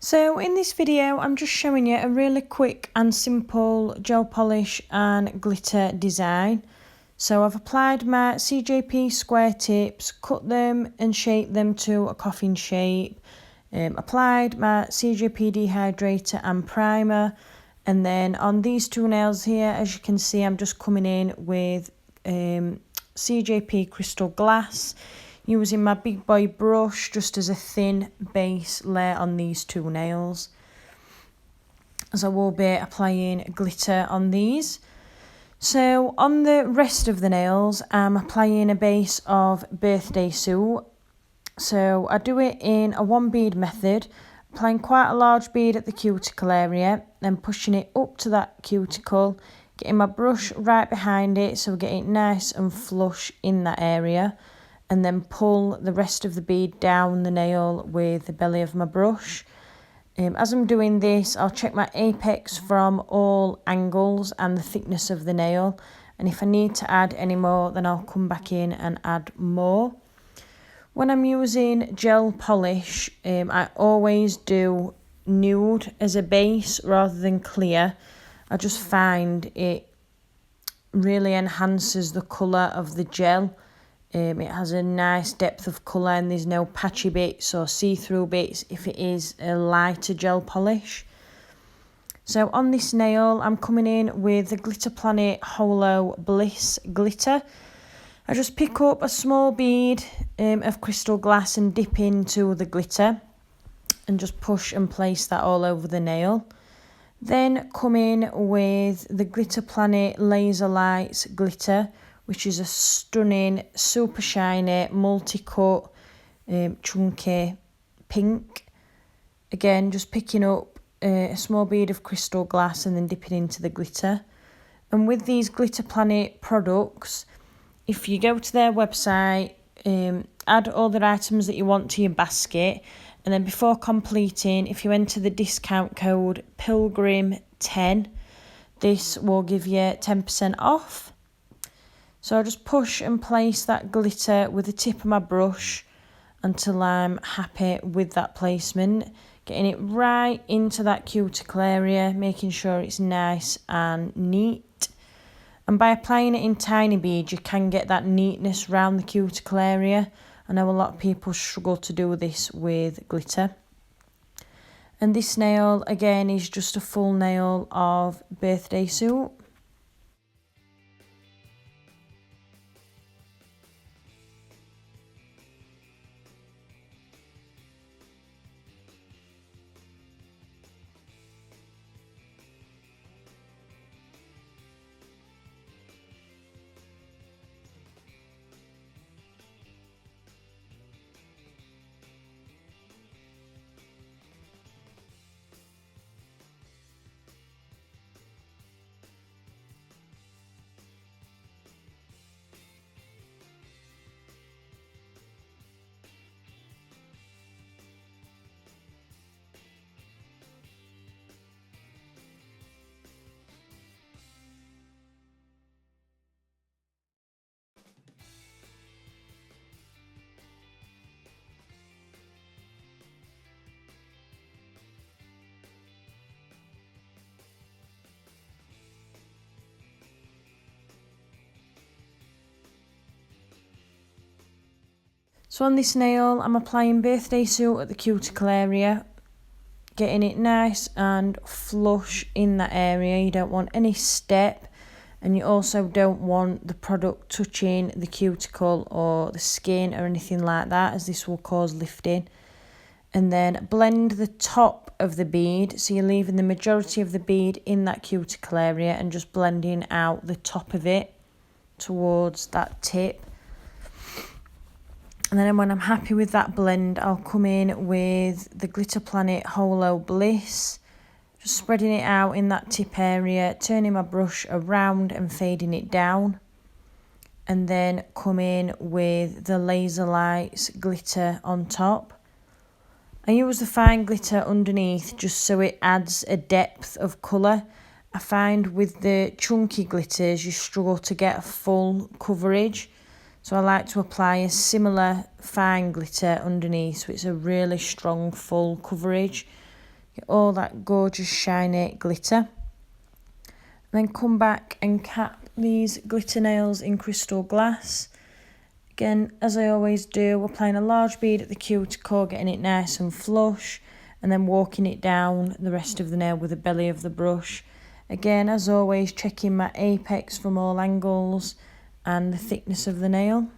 So in this video I'm just showing you a really quick and simple gel polish and glitter design. So I've applied my CJP square tips, cut them and shaped them to a coffin shape, applied my CJP Dehydrator and primer, and then on these two nails here, as you can see, I'm just coming in with CJP crystal glass, using my big boy brush just as a thin base layer on these two nails, as I will be applying glitter on these. So on the rest of the nails, I'm applying a base of Birthday Suit. So I do it in a one bead method, applying quite a large bead at the cuticle area, then pushing it up to that cuticle, getting my brush right behind it so we get it nice and flush in that area, and then pull the rest of the bead down the nail with the belly of my brush. As I'm doing this, I'll check my apex from all angles and the thickness of the nail, and if I need to add any more, then I'll come back in and add more. When I'm using gel polish, I always do nude as a base rather than clear. I just find it really enhances the colour of the gel. It has a nice depth of colour and there's no patchy bits or see-through bits if it is a lighter gel polish. So on this nail, I'm coming in with the Glitter Planet Holo Bliss glitter. I just pick up a small bead of crystal glass and dip into the glitter and just push and place that all over the nail. Then come in with the Glitter Planet Laser Lights glitter, which is a stunning, super shiny, multi-cut, chunky pink. Again, just picking up a small bead of crystal glass and then dipping into the glitter. And with these Glitter Planet products, if you go to their website, add all the items that you want to your basket, and then before completing, if you enter the discount code PILGRIM10, this will give you 10% off. So I'll just push and place that glitter with the tip of my brush until I'm happy with that placement, getting it right into that cuticle area, making sure it's nice and neat. And by applying it in tiny beads, you can get that neatness around the cuticle area. I know a lot of people struggle to do this with glitter. And this nail, again, is just a full nail of Birthday Suit. So on this nail, I'm applying Birthday Suit at the cuticle area, getting it nice and flush in that area. You don't want any step, and you also don't want the product touching the cuticle or the skin or anything like that, as this will cause lifting. And then blend the top of the bead, so you're leaving the majority of the bead in that cuticle area and just blending out the top of it towards that tip. And then when I'm happy with that blend, I'll come in with the Glitter Planet Holo Bliss, just spreading it out in that tip area, turning my brush around and fading it down. And then come in with the Laser Lights glitter on top. I use the fine glitter underneath just so it adds a depth of colour. I find with the chunky glitters you struggle to get a full coverage. So I like to apply a similar fine glitter underneath so it's a really strong full coverage. get all that gorgeous shiny glitter. Then come back and cap these glitter nails in crystal glass. Again, as I always do, applying a large bead at the cuticle, getting it nice and flush, and then walking it down the rest of the nail with the belly of the brush. Again, as always, checking my apex from all angles and the thickness of the nail.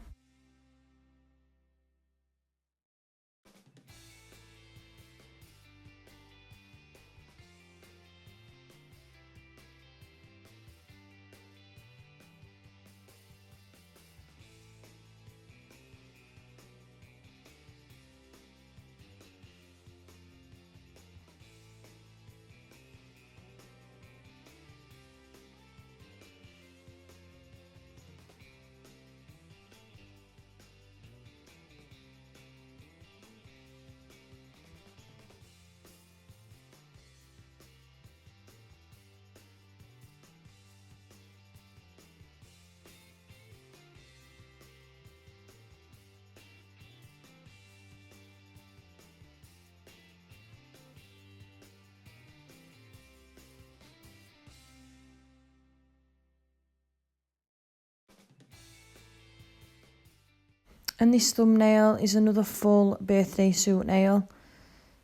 And this thumbnail is another full birthday suit nail.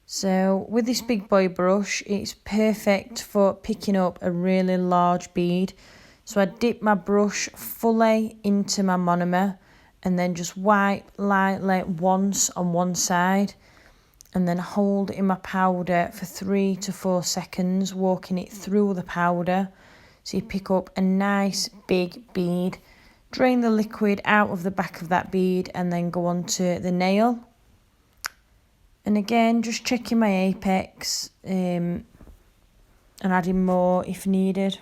So with this big boy brush, it's perfect for picking up a really large bead. So I dip my brush fully into my monomer and then just wipe lightly once on one side and then hold in my powder for 3 to 4 seconds, walking it through the powder. So you pick up a nice big bead. Drain the liquid out of the back of that bead and then go on to the nail. And again, just checking my apex and adding more if needed.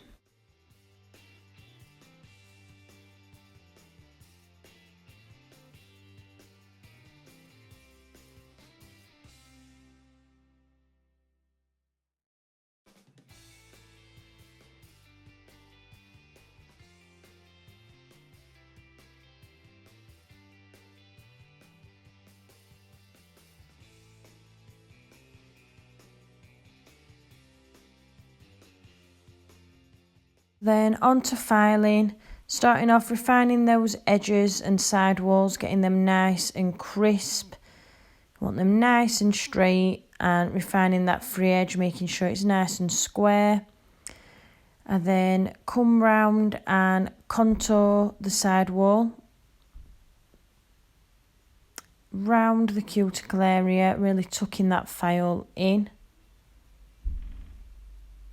Then on to filing, starting off refining those edges and sidewalls, getting them nice and crisp. You want them nice and straight and refining that free edge, making sure it's nice and square. And then come round and contour the sidewall. Round the cuticle area, really tucking that file in.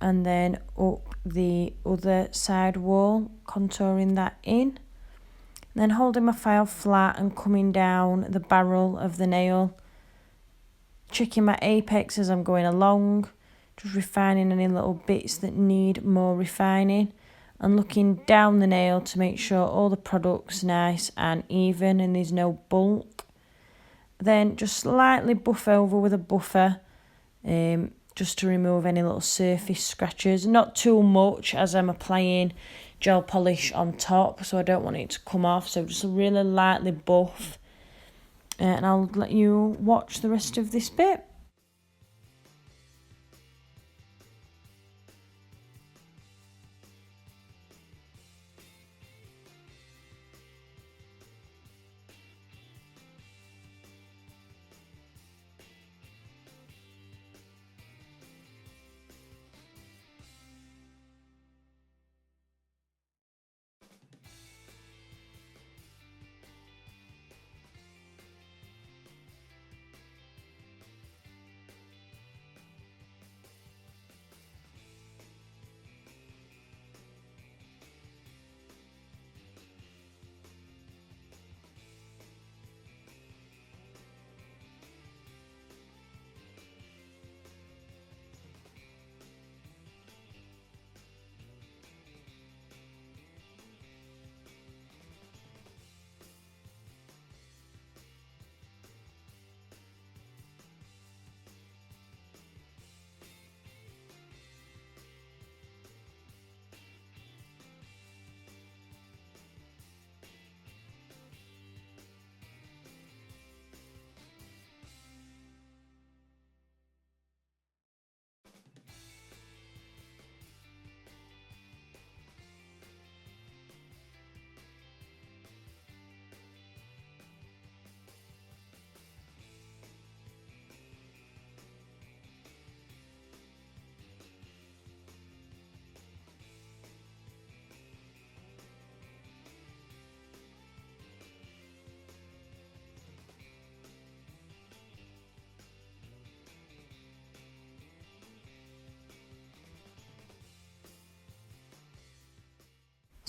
And then up the other side wall, contouring that in. Then holding my file flat and coming down the barrel of the nail. Checking my apex as I'm going along. Just refining any little bits that need more refining. And looking down the nail to make sure all the product's nice and even and there's no bulk. Then just slightly buff over with a buffer. Just to remove any little surface scratches. Not too much as I'm applying gel polish on top, so I don't want it to come off. So just a really lightly buff. And I'll let you watch the rest of this bit.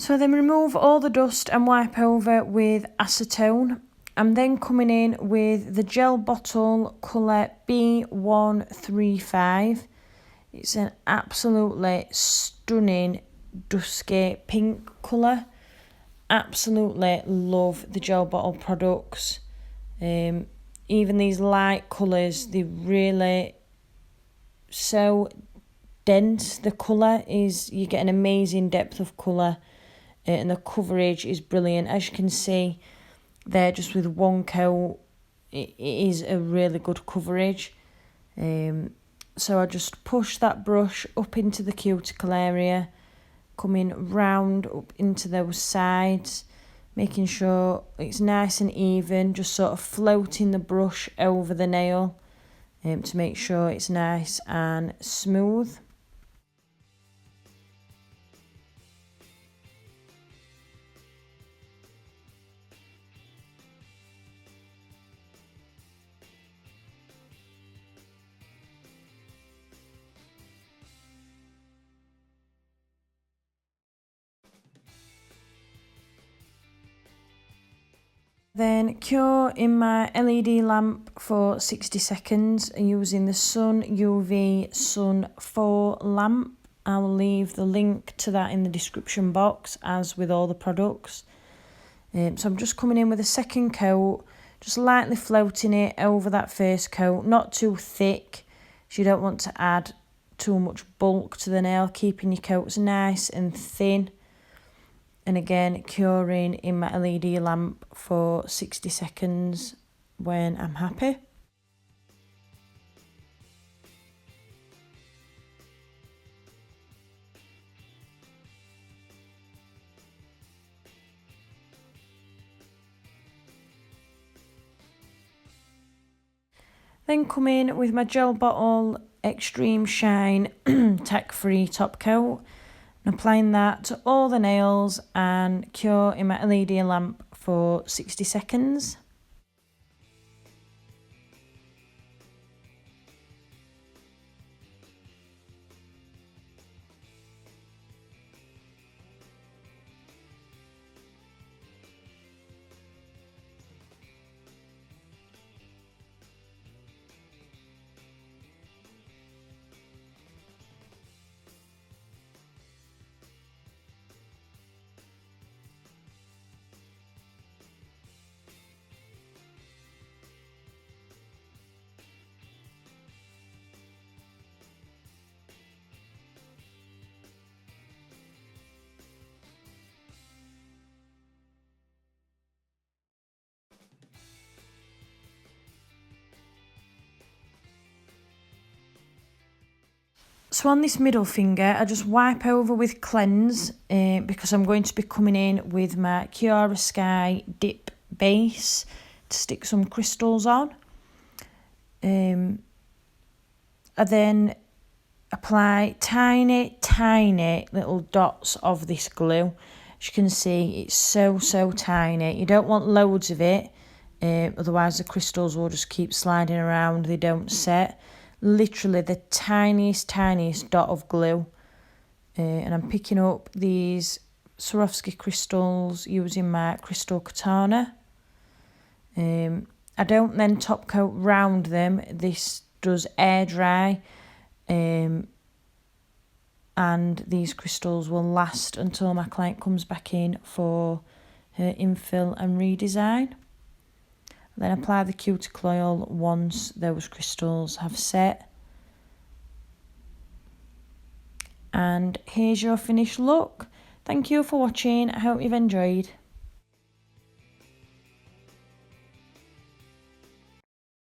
So then remove all the dust and wipe over with acetone. I'm then coming in with the gel bottle colour B135. It's an absolutely stunning dusky pink colour. Absolutely love the gel bottle products. Even these light colours, they're really so dense. The colour is, you get an amazing depth of colour, and the coverage is brilliant. As you can see there, just with one coat, it is a really good coverage. So I just push that brush up into the cuticle area, coming round up into those sides, making sure it's nice and even, just sort of floating the brush over the nail to make sure it's nice and smooth. Then cure in my LED lamp for 60 seconds using the Sun UV Sun 4 lamp. I will leave the link to that in the description box, as with all the products. So I'm just coming in with a second coat, just lightly floating it over that first coat, not too thick, so you don't want to add too much bulk to the nail, keeping your coats nice and thin. And again, curing in my LED lamp for 60 seconds when I'm happy. Then come in with my gel bottle Extreme Shine tack-free top coat. I'm applying that to all the nails and cure in my LED lamp for 60 seconds. So on this middle finger, I just wipe over with cleanse because I'm going to be coming in with my Kiara Sky dip base to stick some crystals on. I then apply tiny little dots of this glue. As you can see, it's so tiny. You don't want loads of it, otherwise the crystals will just keep sliding around, they don't set. Literally the tiniest dot of glue. And I'm picking up these Swarovski crystals using my crystal katana. I don't then top coat round them. This does air dry. And these crystals will last until my client comes back in for her infill and redesign. Then apply the cuticle oil once those crystals have set. And here's your finished look. Thank you for watching. I hope you've enjoyed.